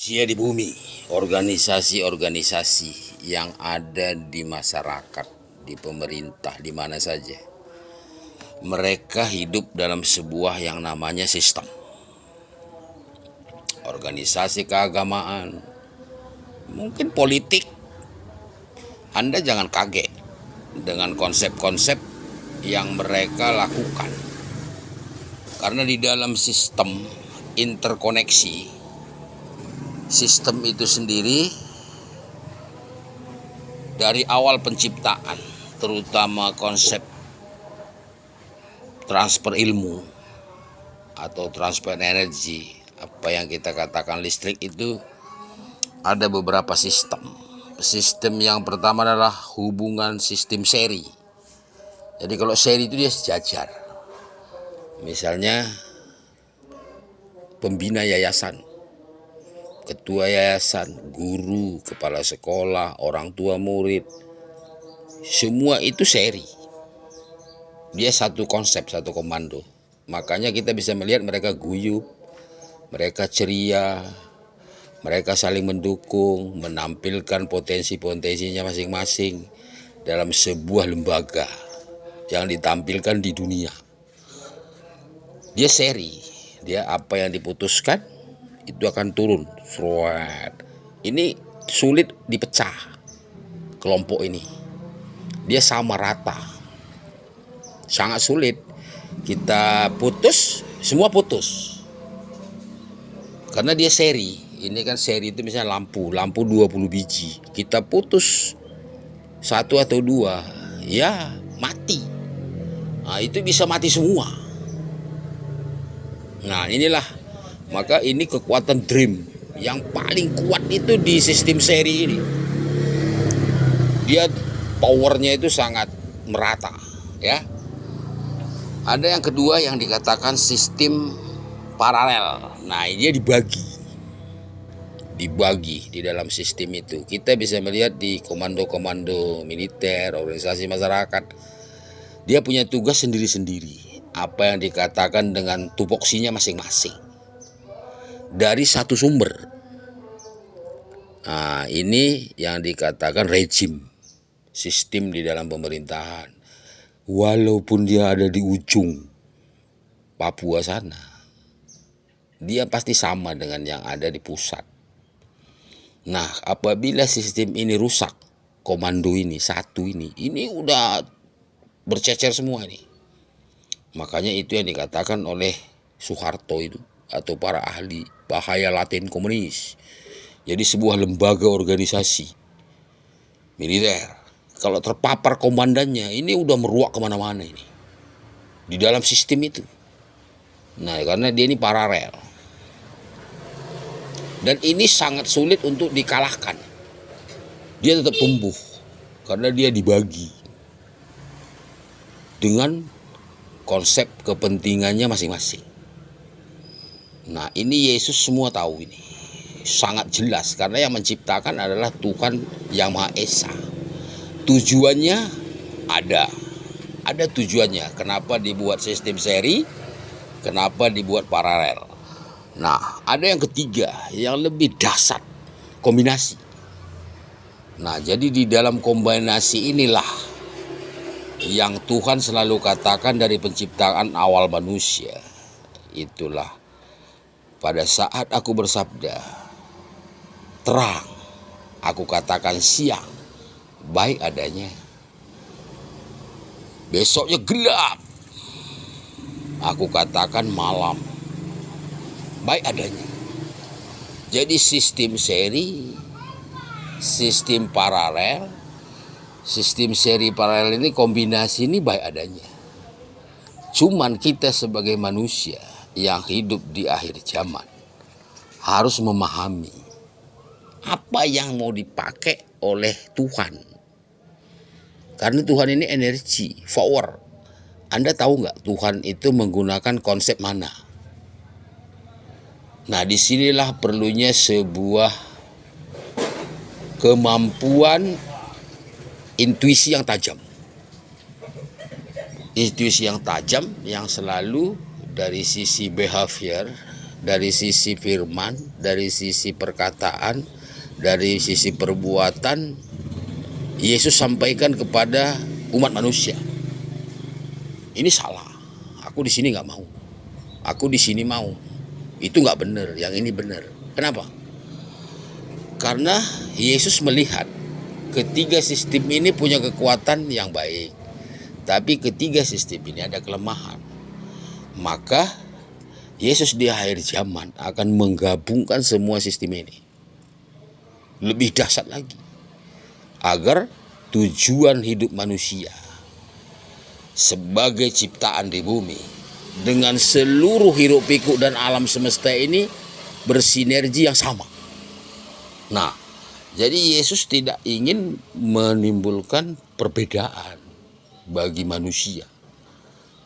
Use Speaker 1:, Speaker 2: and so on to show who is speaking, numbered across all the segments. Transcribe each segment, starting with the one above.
Speaker 1: Manusia di bumi, organisasi-organisasi yang ada di masyarakat, di pemerintah, di mana saja. Mereka hidup dalam sebuah yang namanya sistem. Organisasi keagamaan, mungkin politik. Anda jangan kaget dengan konsep-konsep yang mereka lakukan. Karena di dalam sistem interkoneksi, sistem itu sendiri dari awal penciptaan, terutama konsep transfer ilmu atau transfer energi, apa yang kita katakan listrik, itu ada beberapa sistem. Sistem yang pertama adalah hubungan sistem seri. Jadi kalau seri itu dia sejajar. Misalnya pembina yayasan, ketua yayasan, guru, kepala sekolah, orang tua murid, semua itu seri. Dia satu konsep, satu komando. Makanya kita bisa melihat mereka guyup, mereka ceria, mereka saling mendukung, menampilkan potensi-potensinya masing-masing dalam sebuah lembaga yang ditampilkan di dunia. Dia seri, dia apa yang diputuskan itu akan turun. Ini sulit dipecah kelompok ini. Dia sama rata. Sangat sulit. Kita putus, semua putus. Karena dia seri. Ini kan seri itu misalnya lampu 20 biji. Kita putus 1 atau 2, ya mati. Nah, itu bisa mati semua. Nah, inilah, maka ini kekuatan dream yang paling kuat itu di sistem seri ini. Dia powernya itu sangat merata, ya. Ada yang kedua yang dikatakan sistem paralel. Nah, dia dibagi di dalam sistem itu. Kita bisa melihat di komando-komando militer, organisasi masyarakat, dia punya tugas sendiri-sendiri. Apa yang dikatakan dengan tupoksinya masing-masing dari satu sumber. Nah, ini yang dikatakan rejim, sistem di dalam pemerintahan. Walaupun dia ada di ujung Papua sana, dia pasti sama dengan yang ada di pusat. Nah, apabila sistem ini rusak, komando ini, satu ini udah bercecer semua ini. Makanya itu yang dikatakan oleh Soeharto itu, atau para ahli, bahaya laten komunis. Jadi sebuah lembaga organisasi militer, kalau terpapar komandannya, ini udah meruak kemana-mana ini di dalam sistem itu. Nah, karena dia ini paralel, dan ini sangat sulit untuk dikalahkan. Dia tetap tumbuh karena dia dibagi dengan konsep kepentingannya masing-masing. Nah, ini Yesus semua tahu ini. Sangat jelas karena yang menciptakan adalah Tuhan yang Maha Esa. Tujuannya ada tujuannya. Kenapa dibuat sistem seri? Kenapa dibuat paralel? Nah, ada yang ketiga yang lebih dahsyat, kombinasi. Nah, jadi di dalam kombinasi inilah yang Tuhan selalu katakan dari penciptaan awal manusia. Itulah, pada saat aku bersabda terang, aku katakan siang, baik adanya. Besoknya gelap, aku katakan malam, baik adanya. Jadi sistem seri, sistem paralel, sistem seri paralel ini, kombinasi ini baik adanya. Cuman kita sebagai manusia yang hidup di akhir zaman harus memahami apa yang mau dipakai oleh Tuhan. Karena Tuhan ini energi, power. Anda tahu nggak Tuhan itu menggunakan konsep mana? Nah, disinilah perlunya sebuah kemampuan intuisi yang tajam. Intuisi yang tajam yang selalu dari sisi behavior, dari sisi firman, dari sisi perkataan, dari sisi perbuatan, Yesus sampaikan kepada umat manusia. Ini salah, aku di sini nggak mau, aku di sini mau, itu nggak benar, yang ini benar. Kenapa? Karena Yesus melihat ketiga sistem ini punya kekuatan yang baik, tapi ketiga sistem ini ada kelemahan. Maka Yesus di akhir zaman akan menggabungkan semua sistem ini. Lebih dahsyat lagi, agar tujuan hidup manusia sebagai ciptaan di bumi dengan seluruh hiruk pikuk dan alam semesta ini bersinergi yang sama. Nah, jadi Yesus tidak ingin menimbulkan perbedaan bagi manusia.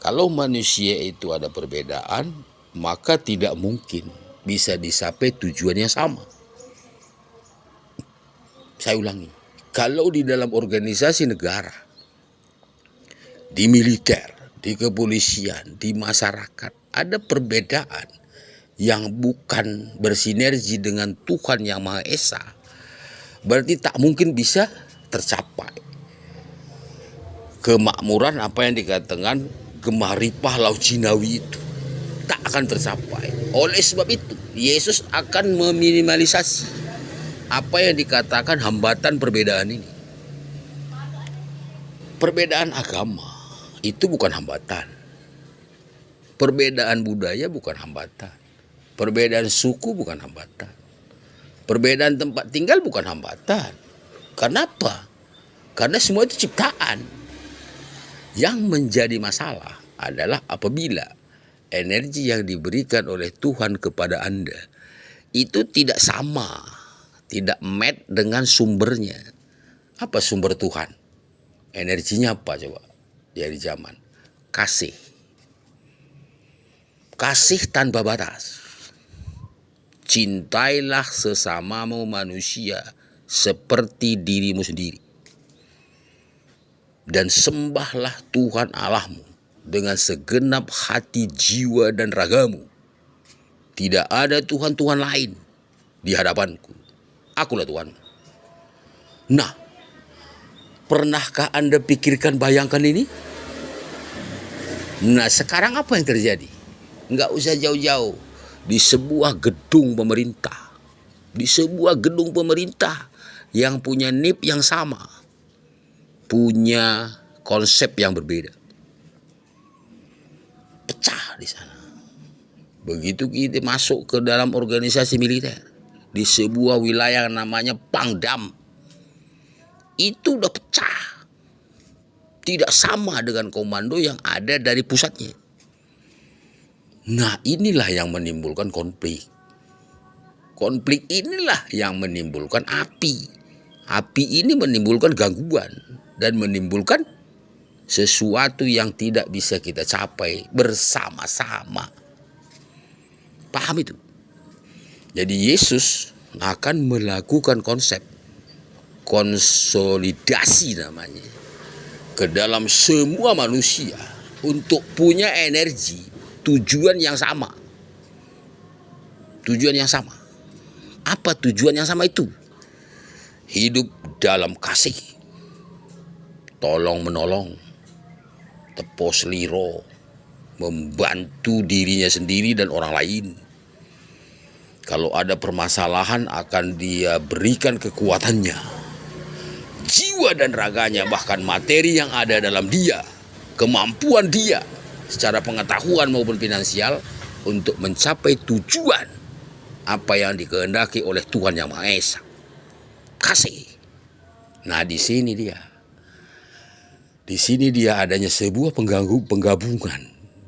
Speaker 1: Kalau manusia itu ada perbedaan, maka tidak mungkin bisa dicapai tujuannya sama. Saya ulangi, kalau di dalam organisasi negara, di militer, di kepolisian, di masyarakat, ada perbedaan yang bukan bersinergi dengan Tuhan Yang Maha Esa, berarti tak mungkin bisa tercapai kemakmuran apa yang dikatakan gemaripah laut Jinawi itu. Tak akan tercapai. Oleh sebab itu, Yesus akan meminimalisasi apa yang dikatakan hambatan perbedaan ini. Perbedaan agama itu bukan hambatan. Perbedaan budaya bukan hambatan. Perbedaan suku bukan hambatan. Perbedaan tempat tinggal bukan hambatan. Kenapa? Karena semua itu ciptaan. Yang menjadi masalah adalah apabila energi yang diberikan oleh Tuhan kepada Anda itu tidak sama, tidak match dengan sumbernya. Apa sumber Tuhan? Energinya apa coba? Dari zaman kasih. Kasih tanpa batas. Cintailah sesamamu manusia seperti dirimu sendiri. Dan sembahlah Tuhan Allahmu dengan segenap hati, jiwa, dan ragamu. Tidak ada Tuhan-Tuhan lain di hadapanku. Akulah Tuhan. Nah, pernahkah Anda pikirkan, bayangkan ini? Nah, sekarang apa yang terjadi? Nggak usah jauh-jauh. Di sebuah gedung pemerintah. Di sebuah gedung pemerintah yang punya NIP yang sama. Punya konsep yang berbeda. Pecah di sana. Begitu kita masuk ke dalam organisasi militer di sebuah wilayah yang namanya Pangdam, itu udah pecah. Tidak sama dengan komando yang ada dari pusatnya. Nah, inilah yang menimbulkan konflik. Konflik inilah yang menimbulkan api. Api ini menimbulkan gangguan dan menimbulkan sesuatu yang tidak bisa kita capai bersama-sama. Paham itu? Jadi Yesus akan melakukan konsep konsolidasi namanya ke dalam semua manusia untuk punya energi, tujuan yang sama. Tujuan yang sama. Apa tujuan yang sama itu? Hidup dalam kasih, tolong menolong, tepos liro, membantu dirinya sendiri dan orang lain. Kalau ada permasalahan akan dia berikan kekuatannya, jiwa dan raganya, bahkan materi yang ada dalam dia, kemampuan dia secara pengetahuan maupun finansial untuk mencapai tujuan apa yang dikehendaki oleh Tuhan Yang Maha Esa. Kasih. Nah, di sini dia. Di sini dia adanya sebuah penggabungan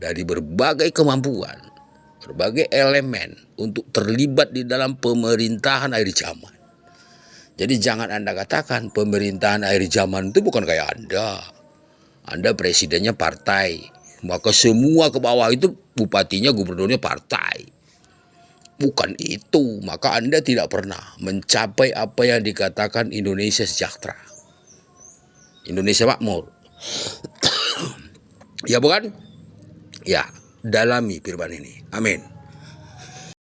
Speaker 1: dari berbagai kemampuan, berbagai elemen untuk terlibat di dalam pemerintahan akhir zaman. Jadi jangan Anda katakan pemerintahan akhir zaman itu bukan kayak Anda. Anda presidennya partai, maka semua ke bawah itu bupatinya, gubernurnya partai. Bukan itu, maka Anda tidak pernah mencapai apa yang dikatakan Indonesia sejahtera. Indonesia makmur. Ya bukan? Ya, dalami firman ini. Amin.